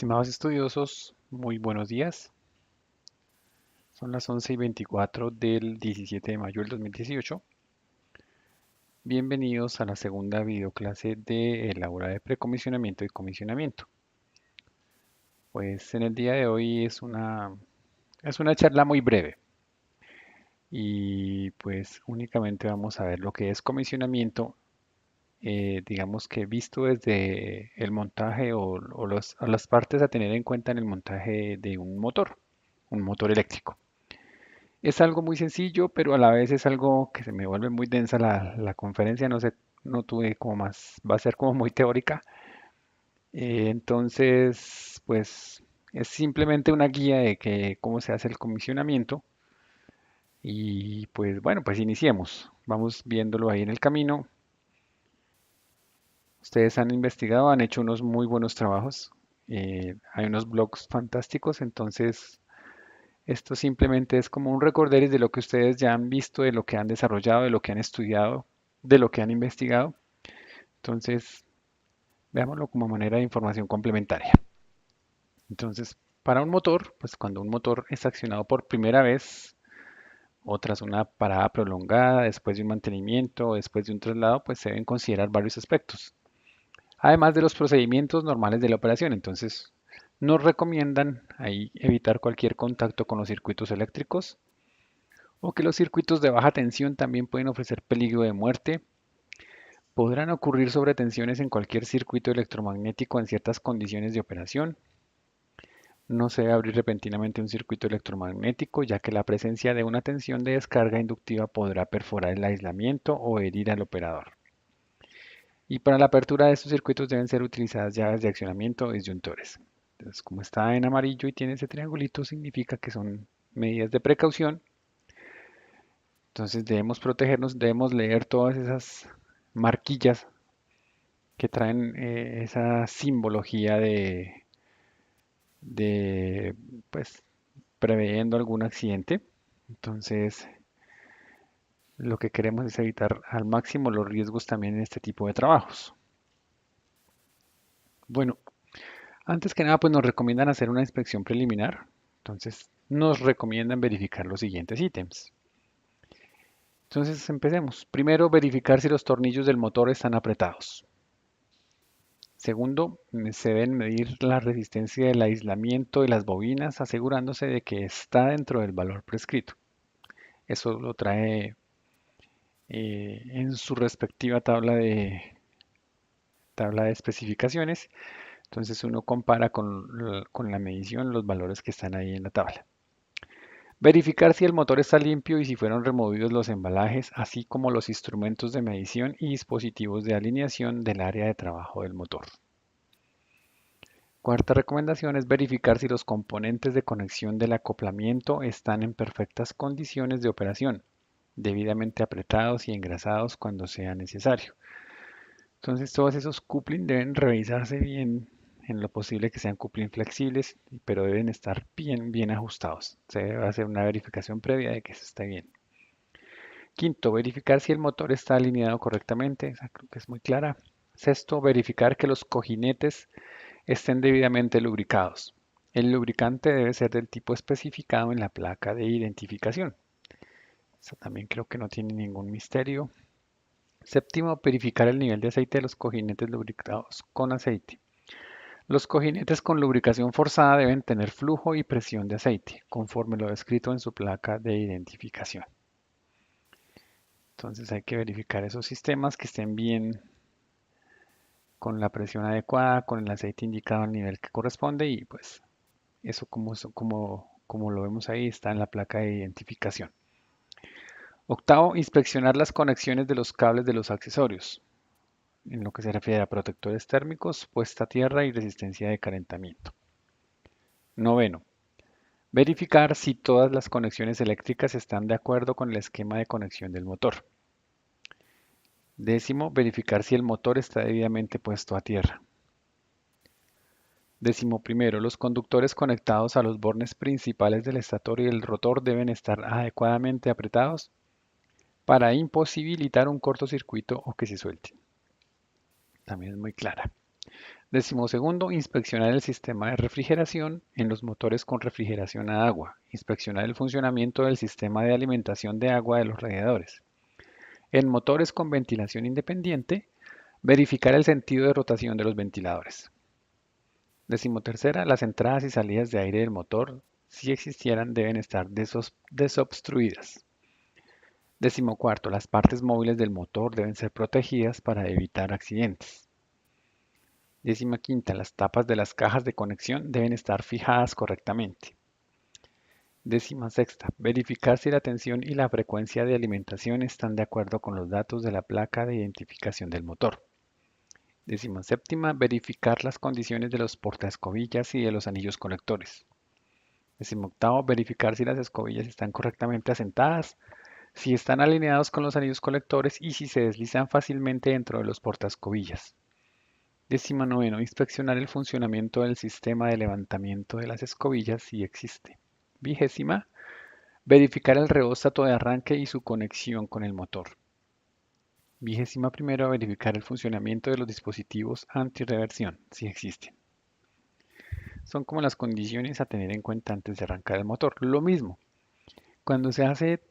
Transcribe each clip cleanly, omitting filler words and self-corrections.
Estimados estudiosos, muy buenos días. Son las 11:24 del 17 de mayo del 2018. Bienvenidos a la segunda videoclase de la hora de precomisionamiento y comisionamiento. Pues en el día de hoy es una charla muy breve y pues únicamente vamos a ver lo que es comisionamiento, digamos que visto desde el montaje o las partes a tener en cuenta en el montaje de un motor eléctrico. Es algo muy sencillo, pero a la vez es algo que se me vuelve muy densa la conferencia, no sé, no tuve como más, va a ser como muy teórica. Entonces, pues es simplemente una guía de que cómo se hace el comisionamiento y pues bueno, pues iniciemos. Vamos viéndolo ahí en el camino. Ustedes han investigado, han hecho unos muy buenos trabajos. Hay unos blogs fantásticos, entonces esto simplemente es como un recorderis de lo que ustedes ya han visto, de lo que han desarrollado, de lo que han estudiado, de lo que han investigado. Entonces, veámoslo como manera de información complementaria. Entonces, para un motor, pues cuando un motor es accionado por primera vez o tras una parada prolongada, después de un mantenimiento o después de un traslado, pues se deben considerar varios aspectos. Además de los procedimientos normales de la operación, entonces nos recomiendan ahí evitar cualquier contacto con los circuitos eléctricos, o que los circuitos de baja tensión también pueden ofrecer peligro de muerte. Podrán ocurrir sobretensiones en cualquier circuito electromagnético en ciertas condiciones de operación. No se debe abrir repentinamente un circuito electromagnético, ya que la presencia de una tensión de descarga inductiva podrá perforar el aislamiento o herir al operador. Y para la apertura de estos circuitos deben ser utilizadas llaves de accionamiento o disyuntores. Entonces, como está en amarillo y tiene ese triangulito, significa que son medidas de precaución. Entonces debemos protegernos, debemos leer todas esas marquillas que traen esa simbología de, pues, preveyendo algún accidente. Entonces, lo que queremos es evitar al máximo los riesgos también en este tipo de trabajos. Bueno, antes que nada, pues nos recomiendan hacer una inspección preliminar. Entonces, nos recomiendan verificar los siguientes ítems. Entonces, empecemos. Primero, verificar si los tornillos del motor están apretados. Segundo, se deben medir la resistencia del aislamiento de las bobinas, asegurándose de que está dentro del valor prescrito. Eso lo trae en su respectiva tabla de especificaciones. Entonces uno compara con la medición los valores que están ahí en la tabla. Verificar si el motor está limpio y si fueron removidos los embalajes, así como los instrumentos de medición y dispositivos de alineación del área de trabajo del motor. Cuarta recomendación es verificar si los componentes de conexión del acoplamiento están en perfectas condiciones de operación, debidamente apretados y engrasados cuando sea necesario. Entonces todos esos coupling deben revisarse bien, en lo posible que sean coupling flexibles, pero deben estar bien ajustados. Se debe hacer una verificación previa de que eso esté bien. Quinto, verificar si el motor está alineado correctamente, esa creo que es muy clara. Sexto, verificar que los cojinetes estén debidamente lubricados. El lubricante debe ser del tipo especificado en la placa de identificación. Eso también creo que no tiene ningún misterio. Séptimo, verificar el nivel de aceite de los cojinetes lubricados con aceite. Los cojinetes con lubricación forzada deben tener flujo y presión de aceite, conforme lo descrito en su placa de identificación. Entonces hay que verificar esos sistemas que estén bien con la presión adecuada, con el aceite indicado al nivel que corresponde y pues eso como lo vemos ahí está en la placa de identificación. Octavo, inspeccionar las conexiones de los cables de los accesorios, en lo que se refiere a protectores térmicos, puesta a tierra y resistencia de calentamiento. Noveno, verificar si todas las conexiones eléctricas están de acuerdo con el esquema de conexión del motor. Décimo, verificar si el motor está debidamente puesto a tierra. Décimo primero, los conductores conectados a los bornes principales del estator y del rotor deben estar adecuadamente apretados para imposibilitar un cortocircuito o que se suelten. También es muy clara. Decimosegundo, inspeccionar el sistema de refrigeración en los motores con refrigeración a agua. Inspeccionar el funcionamiento del sistema de alimentación de agua de los radiadores. En motores con ventilación independiente, verificar el sentido de rotación de los ventiladores. Decimotercera, las entradas y salidas de aire del motor, si existieran, deben estar desobstruidas. Decimocuarto, las partes móviles del motor deben ser protegidas para evitar accidentes. Décima quinta, las tapas de las cajas de conexión deben estar fijadas correctamente. Décima sexta, verificar si la tensión y la frecuencia de alimentación están de acuerdo con los datos de la placa de identificación del motor. Décima séptima, verificar las condiciones de los portaescobillas y de los anillos conectores. Décimo octavo, verificar si las escobillas están correctamente asentadas, si están alineados con los anillos colectores y si se deslizan fácilmente dentro de los portaescobillas. Décima noveno, inspeccionar el funcionamiento del sistema de levantamiento de las escobillas si existe. Vigésima, verificar el reóstato de arranque y su conexión con el motor. Vigésima primera, verificar el funcionamiento de los dispositivos antirreversión, si existen. Son como las condiciones a tener en cuenta antes de arrancar el motor. Lo mismo, cuando se hace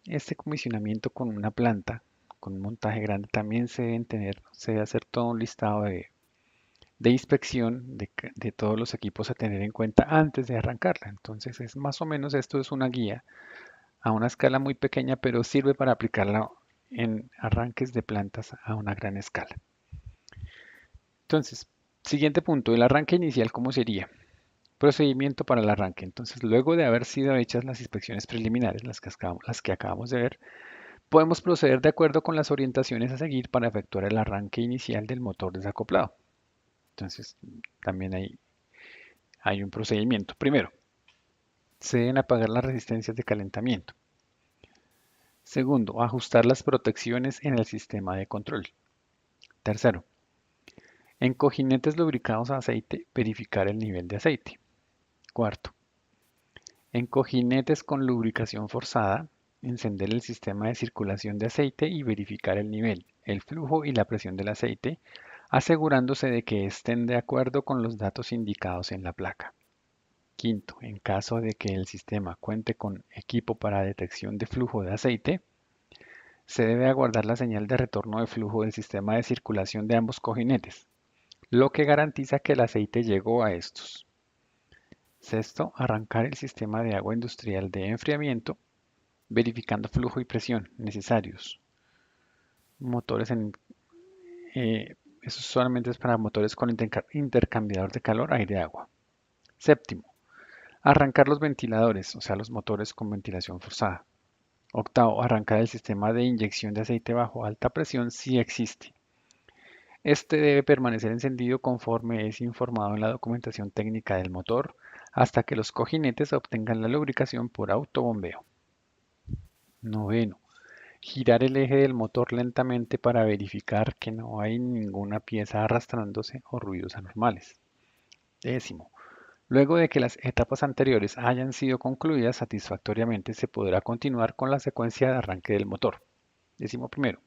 este comisionamiento con una planta, con un montaje grande, también se debe hacer todo un listado de inspección de todos los equipos a tener en cuenta antes de arrancarla. Entonces, es más o menos esto es una guía a una escala muy pequeña, pero sirve para aplicarla en arranques de plantas a una gran escala. Entonces, siguiente punto, el arranque inicial, ¿cómo sería? Procedimiento para el arranque. Entonces, luego de haber sido hechas las inspecciones preliminares, las que acabamos de ver, podemos proceder de acuerdo con las orientaciones a seguir para efectuar el arranque inicial del motor desacoplado. Entonces, también hay un procedimiento. Primero, se deben apagar las resistencias de calentamiento. Segundo, ajustar las protecciones en el sistema de control. Tercero, en cojinetes lubricados a aceite, verificar el nivel de aceite. Cuarto, en cojinetes con lubricación forzada, encender el sistema de circulación de aceite y verificar el nivel, el flujo y la presión del aceite, asegurándose de que estén de acuerdo con los datos indicados en la placa. Quinto, en caso de que el sistema cuente con equipo para detección de flujo de aceite, se debe aguardar la señal de retorno de flujo del sistema de circulación de ambos cojinetes, lo que garantiza que el aceite llegó a estos. Sexto, arrancar el sistema de agua industrial de enfriamiento, verificando flujo y presión necesarios. Motores en, eso solamente es para motores con intercambiador de calor aire-agua. Séptimo, arrancar los ventiladores, o sea, los motores con ventilación forzada. Octavo, arrancar el sistema de inyección de aceite bajo alta presión si existe. Este debe permanecer encendido conforme es informado en la documentación técnica del motor hasta que los cojinetes obtengan la lubricación por autobombeo. Noveno, girar el eje del motor lentamente para verificar que no hay ninguna pieza arrastrándose o ruidos anormales. Décimo, luego de que las etapas anteriores hayan sido concluidas satisfactoriamente, se podrá continuar con la secuencia de arranque del motor. Décimo primero,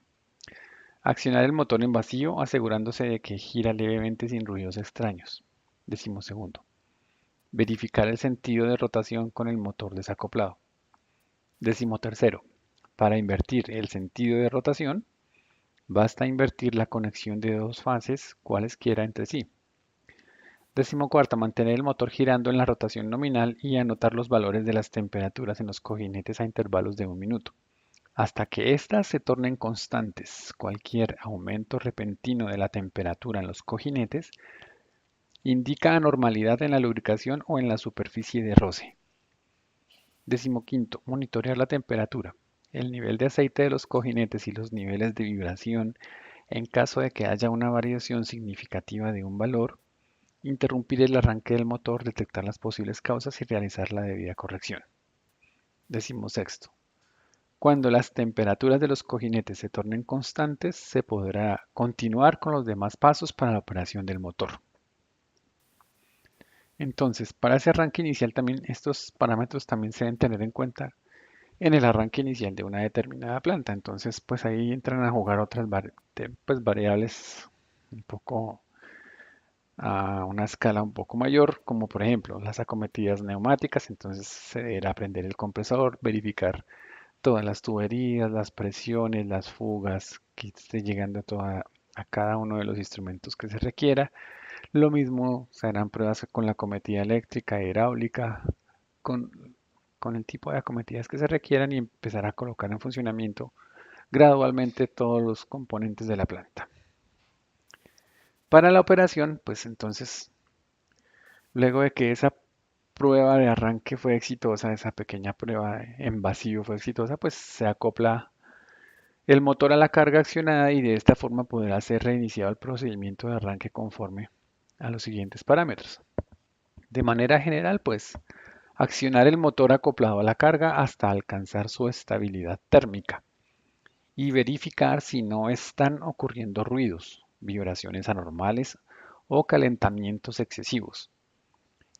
accionar el motor en vacío asegurándose de que gira levemente sin ruidos extraños. Décimo segundo, verificar el sentido de rotación con el motor desacoplado. Décimo tercero, para invertir el sentido de rotación, basta invertir la conexión de dos fases cualesquiera entre sí. Décimo cuarta, mantener el motor girando en la rotación nominal y anotar los valores de las temperaturas en los cojinetes a intervalos de 1 minuto, hasta que éstas se tornen constantes. Cualquier aumento repentino de la temperatura en los cojinetes indica anormalidad en la lubricación o en la superficie de roce. Décimo quinto, monitorear la temperatura, el nivel de aceite de los cojinetes y los niveles de vibración en caso de que haya una variación significativa de un valor. Interrumpir el arranque del motor, detectar las posibles causas y realizar la debida corrección. Décimo sexto. Cuando las temperaturas de los cojinetes se tornen constantes, se podrá continuar con los demás pasos para la operación del motor. Entonces, para ese arranque inicial también estos parámetros también se deben tener en cuenta en el arranque inicial de una determinada planta. Entonces, pues ahí entran a jugar otras variables un poco a una escala un poco mayor, como por ejemplo las acometidas neumáticas. Entonces se deberá prender el compresor, verificar todas las tuberías, las presiones, las fugas, que esté llegando a cada uno de los instrumentos que se requiera. Lo mismo se harán pruebas con la acometida eléctrica, hidráulica, con, con el tipo de acometidas que se requieran y empezar a colocar en funcionamiento gradualmente todos los componentes de la planta. Para la operación, pues entonces, luego de que esa prueba de arranque fue exitosa, esa pequeña prueba en vacío fue exitosa, pues se acopla el motor a la carga accionada y de esta forma podrá ser reiniciado el procedimiento de arranque conforme a los siguientes parámetros. De manera general, pues, accionar el motor acoplado a la carga hasta alcanzar su estabilidad térmica y verificar si no están ocurriendo ruidos, vibraciones anormales o calentamientos excesivos.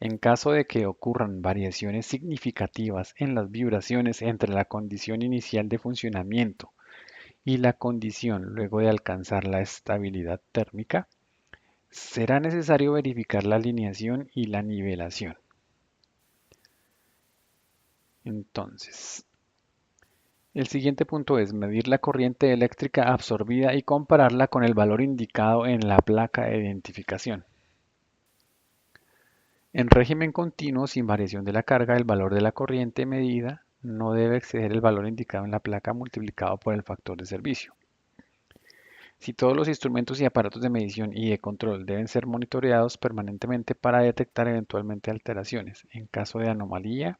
En caso de que ocurran variaciones significativas en las vibraciones entre la condición inicial de funcionamiento y la condición luego de alcanzar la estabilidad térmica, será necesario verificar la alineación y la nivelación. Entonces, el siguiente punto es medir la corriente eléctrica absorbida y compararla con el valor indicado en la placa de identificación. En régimen continuo sin variación de la carga, el valor de la corriente medida no debe exceder el valor indicado en la placa multiplicado por el factor de servicio. Si todos los instrumentos y aparatos de medición y de control deben ser monitoreados permanentemente para detectar eventualmente alteraciones. En caso de anomalía,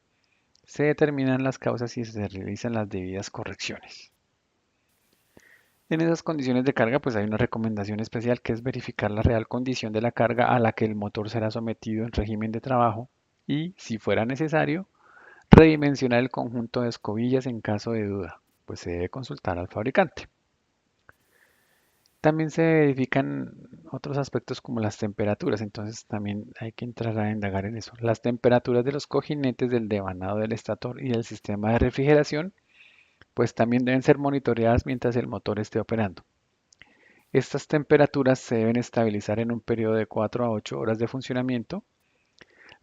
se determinan las causas y se realizan las debidas correcciones. En esas condiciones de carga, pues hay una recomendación especial que es verificar la real condición de la carga a la que el motor será sometido en régimen de trabajo y, si fuera necesario, redimensionar el conjunto de escobillas en caso de duda, pues se debe consultar al fabricante. También se verifican otros aspectos como las temperaturas, entonces también hay que entrar a indagar en eso. Las temperaturas de los cojinetes del devanado del estator y del sistema de refrigeración, pues también deben ser monitoreadas mientras el motor esté operando. Estas temperaturas se deben estabilizar en un periodo de 4 a 8 horas de funcionamiento.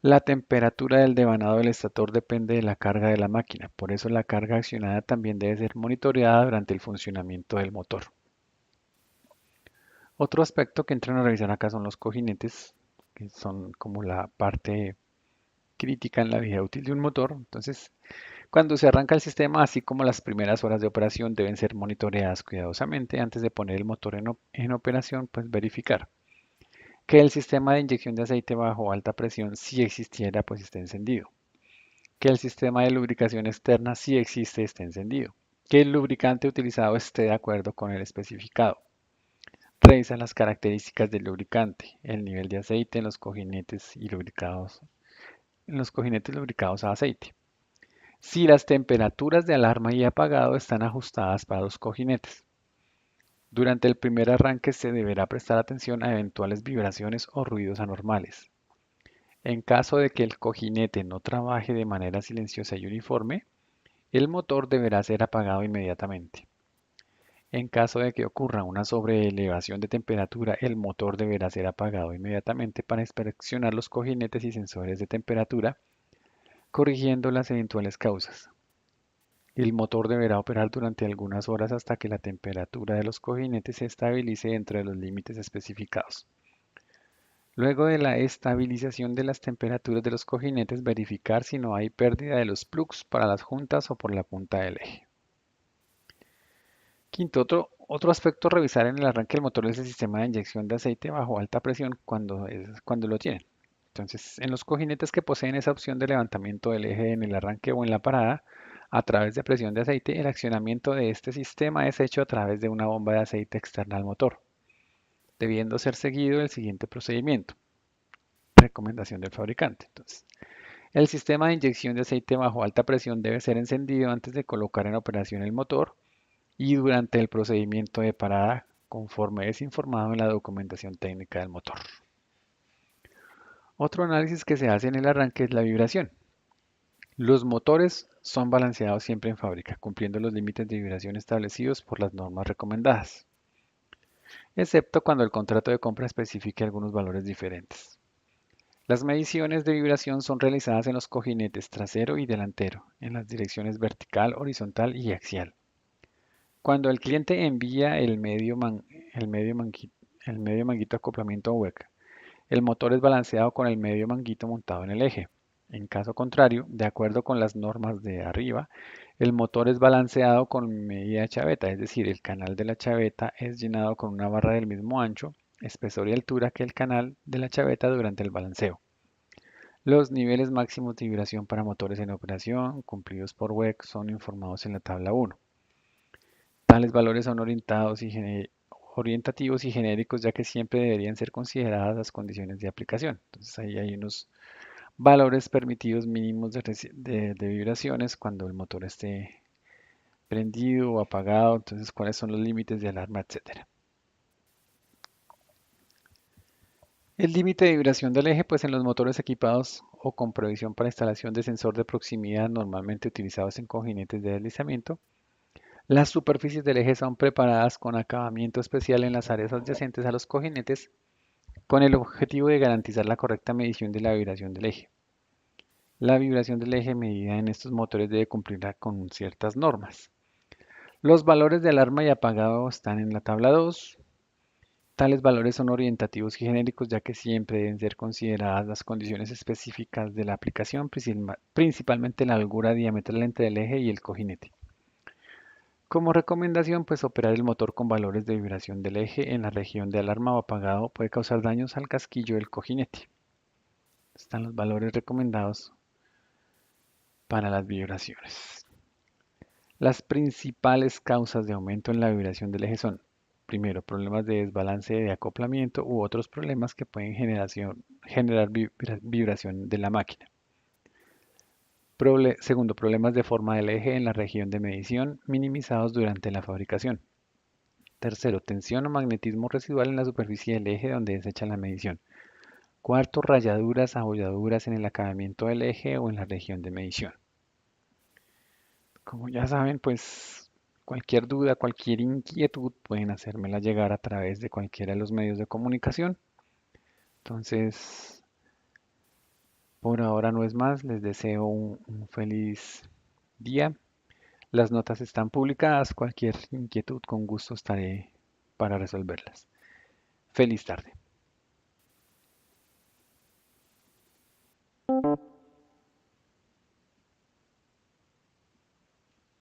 La temperatura del devanado del estator depende de la carga de la máquina, por eso la carga accionada también debe ser monitoreada durante el funcionamiento del motor. Otro aspecto que entran a revisar acá son los cojinetes, que son como la parte crítica en la vida útil de un motor. Entonces, cuando se arranca el sistema, así como las primeras horas de operación, deben ser monitoreadas cuidadosamente antes de poner el motor en operación, pues verificar que el sistema de inyección de aceite bajo alta presión, si existiera, pues esté encendido. Que el sistema de lubricación externa, si existe, esté encendido. Que el lubricante utilizado esté de acuerdo con el especificado. Revisa las características del lubricante, el nivel de aceite en los cojinetes y lubricados, en los cojinetes lubricados a aceite. Si las temperaturas de alarma y apagado están ajustadas para los cojinetes. Durante el primer arranque se deberá prestar atención a eventuales vibraciones o ruidos anormales. En caso de que el cojinete no trabaje de manera silenciosa y uniforme, el motor deberá ser apagado inmediatamente. En caso de que ocurra una sobreelevación de temperatura, el motor deberá ser apagado inmediatamente para inspeccionar los cojinetes y sensores de temperatura, corrigiendo las eventuales causas. El motor deberá operar durante algunas horas hasta que la temperatura de los cojinetes se estabilice dentro de los límites especificados. Luego de la estabilización de las temperaturas de los cojinetes, verificar si no hay pérdida de los plugs para las juntas o por la punta del eje. Quinto, otro aspecto a revisar en el arranque del motor es el sistema de inyección de aceite bajo alta presión cuando lo tienen. Entonces, en los cojinetes que poseen esa opción de levantamiento del eje en el arranque o en la parada, a través de presión de aceite, el accionamiento de este sistema es hecho a través de una bomba de aceite externa al motor, debiendo ser seguido el siguiente procedimiento. Recomendación del fabricante. Entonces, el sistema de inyección de aceite bajo alta presión debe ser encendido antes de colocar en operación el motor y durante el procedimiento de parada, conforme es informado en la documentación técnica del motor. Otro análisis que se hace en el arranque es la vibración. Los motores son balanceados siempre en fábrica, cumpliendo los límites de vibración establecidos por las normas recomendadas. excepto cuando el contrato de compra especifique algunos valores diferentes. Las mediciones de vibración son realizadas en los cojinetes trasero y delantero, en las direcciones vertical, horizontal y axial. Cuando el cliente envía el medio el medio manguito acoplamiento WEC, el motor es balanceado con el medio manguito montado en el eje. En caso contrario, de acuerdo con las normas de arriba, el motor es balanceado con medida de chaveta, es decir, el canal de la chaveta es llenado con una barra del mismo ancho, espesor y altura que el canal de la chaveta durante el balanceo. Los niveles máximos de vibración para motores en operación, cumplidos por WEC, son informados en la tabla 1. Tales valores son orientativos y genéricos, ya que siempre deberían ser consideradas las condiciones de aplicación. Entonces ahí hay unos valores permitidos mínimos de vibraciones cuando el motor esté prendido o apagado, entonces cuáles son los límites de alarma, etcétera. El límite de vibración del eje, pues en los motores equipados o con previsión para instalación de sensor de proximidad normalmente utilizados en cojinetes de deslizamiento, las superficies del eje son preparadas con acabamiento especial en las áreas adyacentes a los cojinetes con el objetivo de garantizar la correcta medición de la vibración del eje. La vibración del eje medida en estos motores debe cumplir con ciertas normas. Los valores de alarma y apagado están en la tabla 2. Tales valores son orientativos y genéricos ya que siempre deben ser consideradas las condiciones específicas de la aplicación, principalmente la holgura diametral entre el eje y el cojinete. Como recomendación, pues operar el motor con valores de vibración del eje en la región de alarma o apagado puede causar daños al casquillo del cojinete. Están los valores recomendados para las vibraciones. Las principales causas de aumento en la vibración del eje son, primero, problemas de desbalance de acoplamiento u otros problemas que pueden generar vibración de la máquina. Segundo, problemas de forma del eje en la región de medición minimizados durante la fabricación. Tercero, tensión o magnetismo residual en la superficie del eje donde es hecha la medición. Cuarto, rayaduras, abolladuras en el acabamiento del eje o en la región de medición. Como ya saben, pues cualquier duda, cualquier inquietud pueden hacérmela llegar a través de cualquiera de los medios de comunicación. Entonces, por ahora no es más, les deseo un feliz día. Las notas están publicadas, cualquier inquietud con gusto estaré para resolverlas. Feliz tarde.